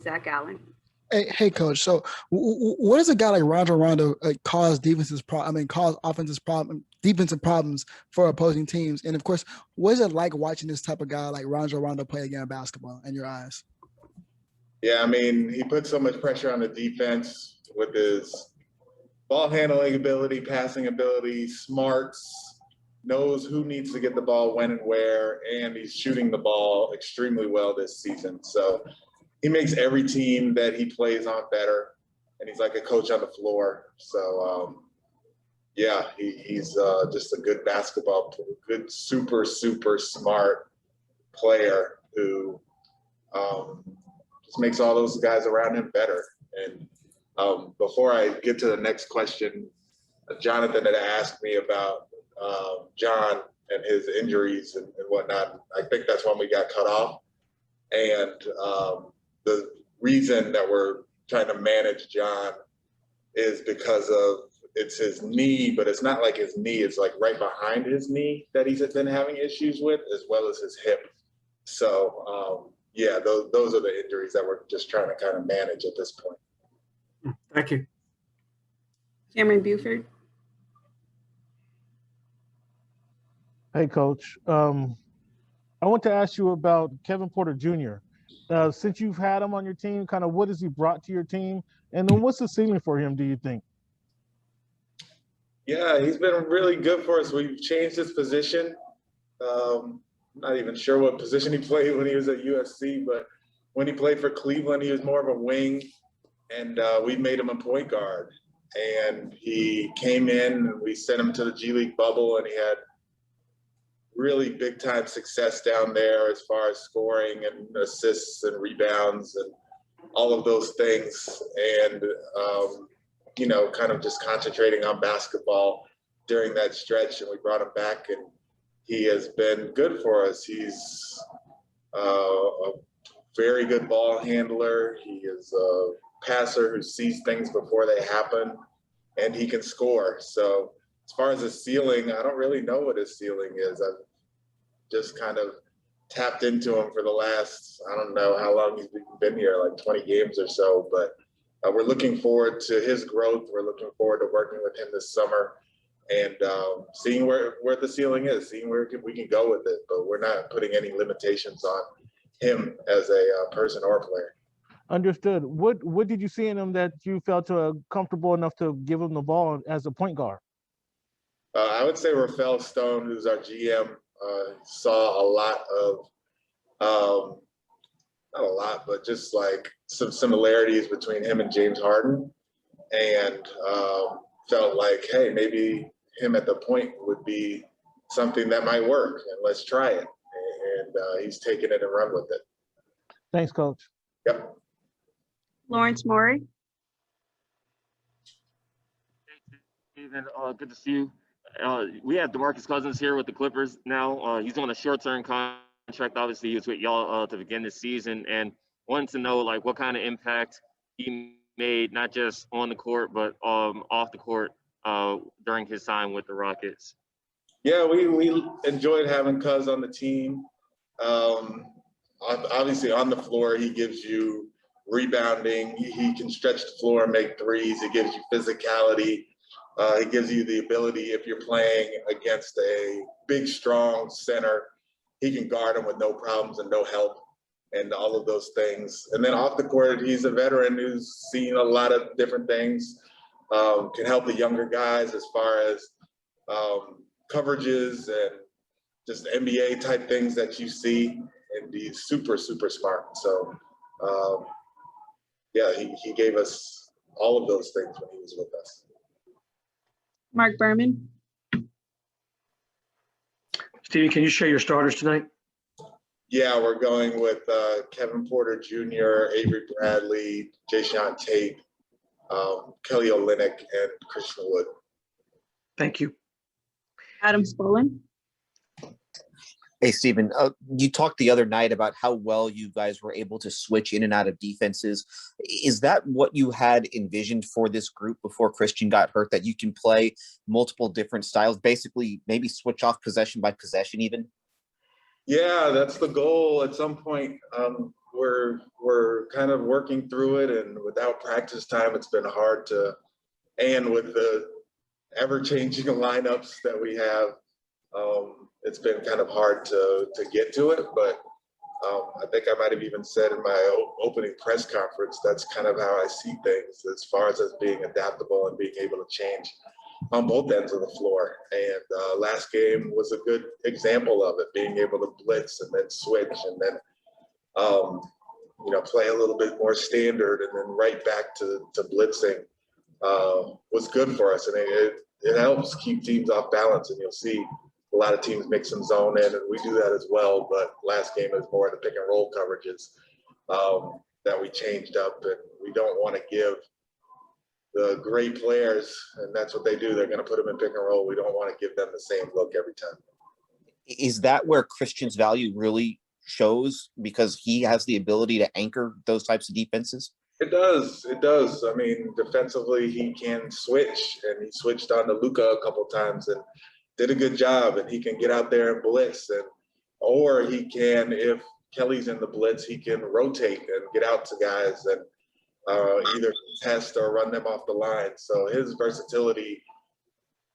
Zach Allen. Hey, Coach. So, what does a guy like Rajon Rondo cause defensive problems for opposing teams? And of course, what is it like watching this type of guy like Rajon Rondo play again basketball in your eyes? Yeah, I mean, he puts so much pressure on the defense with his ball handling ability, passing ability, smarts, knows who needs to get the ball when and where, and he's shooting the ball extremely well this season. So he makes every team that he plays on better, and he's like a coach on the floor. So, yeah, he's just a good good, super, super smart player who just makes all those guys around him better. And before I get to the next question, Jonathan had asked me about John and his injuries and whatnot. I think that's when we got cut off. And the reason that we're trying to manage John is because it's his knee, but it's not like his knee. It's like right behind his knee that he's been having issues with, as well as his hip. So, yeah, those are the injuries that we're just trying to kind of manage at this point. Thank you. Cameron Buford. Hey, Coach. I want to ask you about Kevin Porter Jr. Since you've had him on your team, kind of what has he brought to your team? And then what's the ceiling for him, do you think? Yeah, he's been really good for us. We've changed his position. Not even sure what position he played when he was at USC, but when he played for Cleveland, he was more of a wing, and we made him a point guard. And he came in, and we sent him to the G League bubble, and he had really big-time success down there as far as scoring and assists and rebounds and all of those things. And, you know, kind of just concentrating on basketball during that stretch. And we brought him back, and he has been good for us. He's a very good ball handler. He is a passer who sees things before they happen, and he can score. So as far as his ceiling, I don't really know what his ceiling is. I've just kind of tapped into him for the last, I don't know how long he's been here, like 20 games or so. But we're looking forward to his growth. We're looking forward to working with him this summer and seeing where the ceiling is, seeing where we can go with it. But we're not putting any limitations on him as a person or a player. Understood. What did you see in him that you felt comfortable enough to give him the ball as a point guard? I would say Rafael Stone, who's our GM, saw a lot of, not a lot, but just like some similarities between him and James Harden, and felt like, hey, maybe him at the point would be something that might work, and let's try it. And he's taken it and run with it. Thanks, Coach. Yep. Lawrence Morey. Hey, Steven, good to see you. We have DeMarcus Cousins here with the Clippers now. He's on a short-term contract. Obviously, he was with y'all to begin the season, and wanted to know like what kind of impact he made, not just on the court but off the court during his time with the Rockets. Yeah, we enjoyed having Cuz on the team. Obviously, on the floor, he gives you rebounding. He can stretch the floor and make threes. He gives you physicality. He gives you the ability, if you're playing against a big, strong center, he can guard him with no problems and no help and all of those things. And then off the court, he's a veteran who's seen a lot of different things, can help the younger guys as far as coverages and just NBA type things that you see. And he's super, super smart. So, yeah, he gave us all of those things when he was with us. Mark Berman. Stevie, can you share your starters tonight? Yeah, we're going with Kevin Porter Jr., Avery Bradley, Jae'Sean Tate, Kelly Olynyk, and Christian Wood. Thank you. Adam Spolin. Hey, Stephen, you talked the other night about how well you guys were able to switch in and out of defenses. Is that what you had envisioned for this group before Christian got hurt, that you can play multiple different styles, basically maybe switch off possession by possession even? Yeah, that's the goal at some point. we're kind of working through it, and without practice time, it's been hard to, and with the ever-changing lineups that we have, it's been kind of hard to get to it. But I think I might have even said in my opening press conference, that's kind of how I see things as far as us being adaptable and being able to change on both ends of the floor. And last game was a good example of it, being able to blitz and then switch and then, play a little bit more standard and then right back to blitzing was good for us. And it helps keep teams off balance. And you'll see a lot of teams make some zone in, and we do that as well. But last game is more of the pick and roll coverages that we changed up, and we don't want to give the great players, and that's what they do. They're going to put them in pick and roll. We don't want to give them the same look every time. Is that where Christian's value really shows, because he has the ability to anchor those types of defenses? It does. It does. I mean, defensively, he can switch, and he switched on to Luka a couple times and did a good job. And he can get out there and blitz, or he can, if Kelly's in the blitz, he can rotate and get out to guys and either test or run them off the line. So his versatility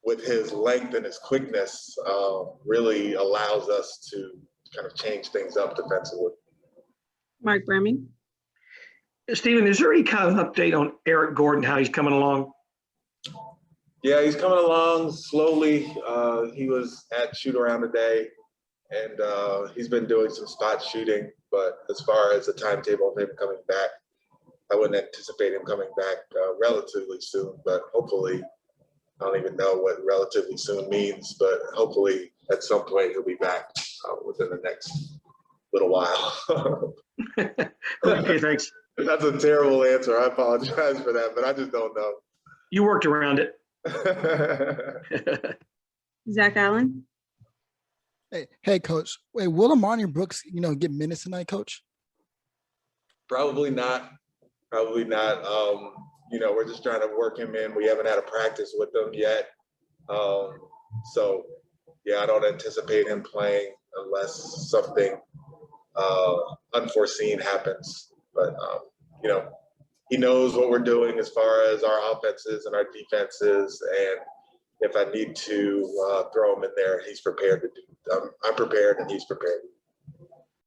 with his length and his quickness really allows us to kind of change things up defensively. Mark Berman. Stephen, is there any kind of update on Eric Gordon, how he's coming along? Yeah, he's coming along slowly. He was at shoot around today, and he's been doing some spot shooting. But as far as the timetable of him coming back, I wouldn't anticipate him coming back relatively soon. But hopefully, I don't even know what relatively soon means, but hopefully at some point he'll be back within the next little while. Okay, thanks. That's a terrible answer. I apologize for that, but I just don't know. You worked around it. Zach Allen. Hey, Coach. Wait, will Armoni Brooks, get minutes tonight, Coach? Probably not. Probably not. We're just trying to work him in. We haven't had a practice with him yet. So, yeah, I don't anticipate him playing unless something unforeseen happens. But, he knows what we're doing as far as our offenses and our defenses. And if I need to throw him in there, he's prepared to do. I'm prepared and he's prepared.